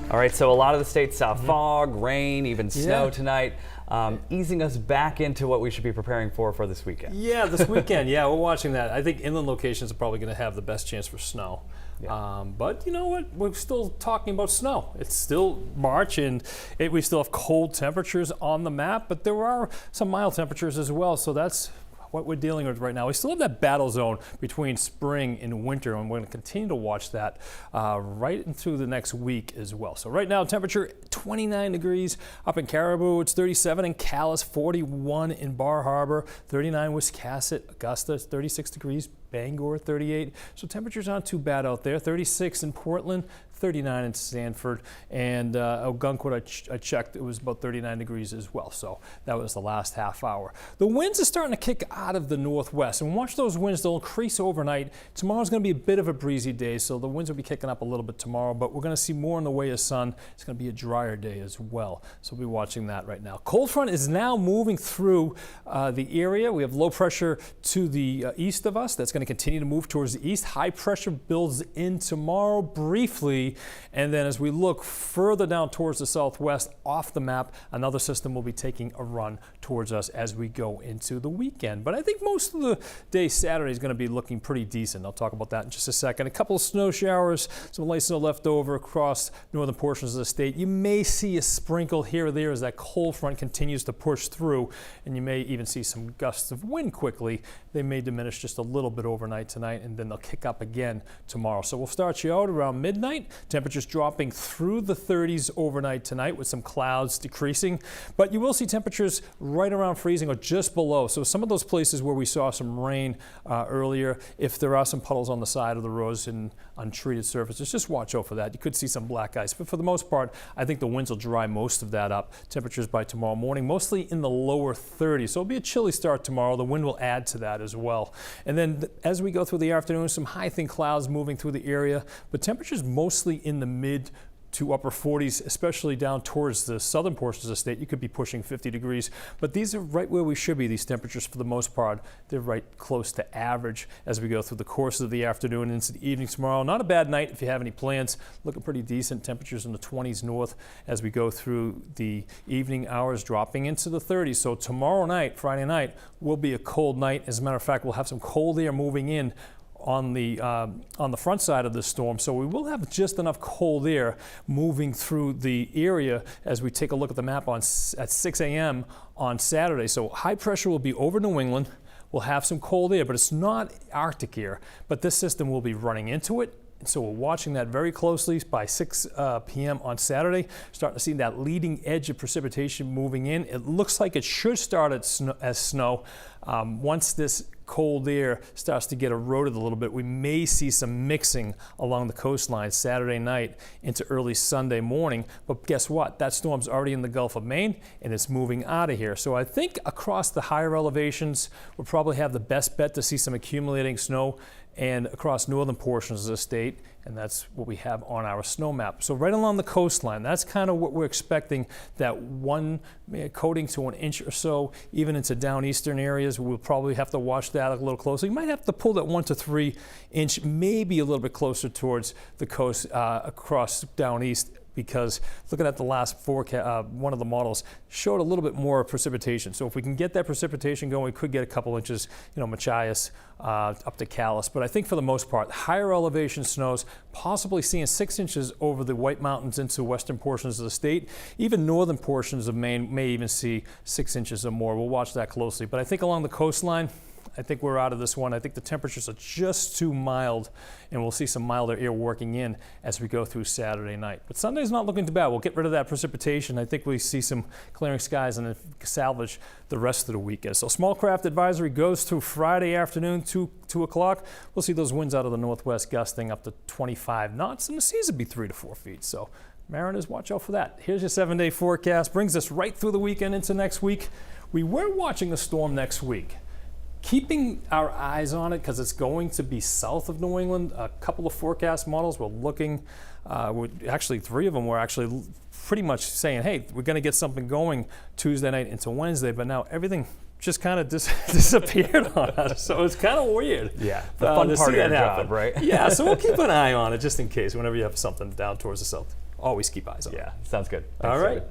All right, so a lot of the states saw fog, rain, even snow tonight, easing us back into what we should be preparing for this weekend. Yeah, this weekend, we're watching that. I think inland locations are probably going to have the best chance for snow. Yeah. But you know what? We're still talking about snow. It's still March, and we still have cold temperatures on the map, but there are some mild temperatures as well, so that's what we're dealing with right now. We still have that battle zone between spring and winter, and we're going to continue to watch that right into the next week as well. So right now, temperature 29 degrees up in Caribou. It's 37 in Calais, 41 in Bar Harbor, 39 Wiscasset, Augusta, 36 degrees, Bangor, 38. So temperatures aren't too bad out there. 36 in Portland, 39 in Sanford, and Algonquin, I checked, it was about 39 degrees as well. So that was the last half hour. The winds are starting to kick out of the northwest, and watch those winds. They'll increase overnight. Tomorrow's going to be a bit of a breezy day, so the winds will be kicking up a little bit tomorrow, but we're going to see more in the way of sun. It's going to be a drier day as well, so we'll be watching that right now. Cold front is now moving through the area. We have low pressure to the east of us. That's going to continue to move towards the east. High pressure builds in tomorrow briefly, and then as we look further down towards the southwest off the map, another system will be taking a run towards us as we go into the weekend. But I think most of the day Saturday is going to be looking pretty decent. I'll talk about that in just a second. A couple of snow showers, some light snow left over across northern portions of the state. You may see a sprinkle here or there as that cold front continues to push through, and you may even see some gusts of wind quickly. They may diminish just a little bit overnight tonight, and then they'll kick up again tomorrow. So we'll start you out around midnight. Temperatures dropping through the 30s overnight tonight with some clouds decreasing, but you will see temperatures right around freezing or just below. So some of those places where we saw some rain earlier, if there are some puddles on the side of the roads and untreated surfaces, just watch out for that. You could see some black ice, but for the most part, I think the winds will dry most of that up. Temperatures by tomorrow morning, mostly in the lower 30s. So it'll be a chilly start tomorrow. The wind will add to that as well. And then as we go through the afternoon, some high thin clouds moving through the area, but temperatures mostly in the mid to upper 40s, especially down towards the southern portions of the state. You could be pushing 50 degrees, but these are right where we should be, these temperatures for the most part. They're right close to average as we go through the course of the afternoon and into the evening tomorrow. Not a bad night if you have any plans. Looking pretty decent. Temperatures in the 20s north as we go through the evening hours, dropping into the 30s. So tomorrow night, Friday night, will be a cold night. As a matter of fact, we'll have some cold air moving in on the front side of the storm, so we will have just enough cold air moving through the area as we take a look at the map at 6 a.m. on Saturday. So high pressure will be over New England. We'll have some cold air, but it's not Arctic air, but this system will be running into it. So we're watching that very closely by 6 p.m. on Saturday, starting to see that leading edge of precipitation moving in. It looks like it should start as snow. Once this cold air starts to get eroded a little bit, we may see some mixing along the coastline Saturday night into early Sunday morning. But guess what? That storm's already in the Gulf of Maine, and it's moving out of here. So I think across the higher elevations, we'll probably have the best bet to see some accumulating snow, and across northern portions of the state, and that's what we have on our snow map. So right along the coastline, that's kind of what we're expecting, that one coating to an inch or so, even into down eastern areas. We'll probably have to watch that a little closely. You might have to pull that 1 to 3 inch, maybe a little bit closer towards the coast across down east, because looking at the last forecast, one of the models showed a little bit more precipitation. So if we can get that precipitation going, we could get a couple inches, Machias up to Calais. But I think for the most part, higher elevation snows, possibly seeing 6 inches over the White Mountains into western portions of the state. Even northern portions of Maine may even see 6 inches or more. We'll watch that closely. But I think along the coastline, I think we're out of this one. I think the temperatures are just too mild, and we'll see some milder air working in as we go through Saturday night. But Sunday's not looking too bad. We'll get rid of that precipitation. I think we see some clearing skies and then salvage the rest of the weekend. So small craft advisory goes through Friday afternoon, 2 o'clock. We'll see those winds out of the northwest gusting up to 25 knots, and the seas will be 3 to 4 feet. So mariners, watch out for that. Here's your 7-day forecast. Brings us right through the weekend into next week. We were watching the storm next week, keeping our eyes on it because it's going to be south of New England. A couple of forecast models were looking, actually 3 of them were actually pretty much saying, hey, we're going to get something going Tuesday night into Wednesday, but now everything just kind of disappeared on us. So it's kind of weird. Yeah, the fun part of your job, right? Yeah, so we'll keep an eye on it just in case whenever you have something down towards the south. always keep eyes on. Yeah, sounds good. All Thanks, right. David.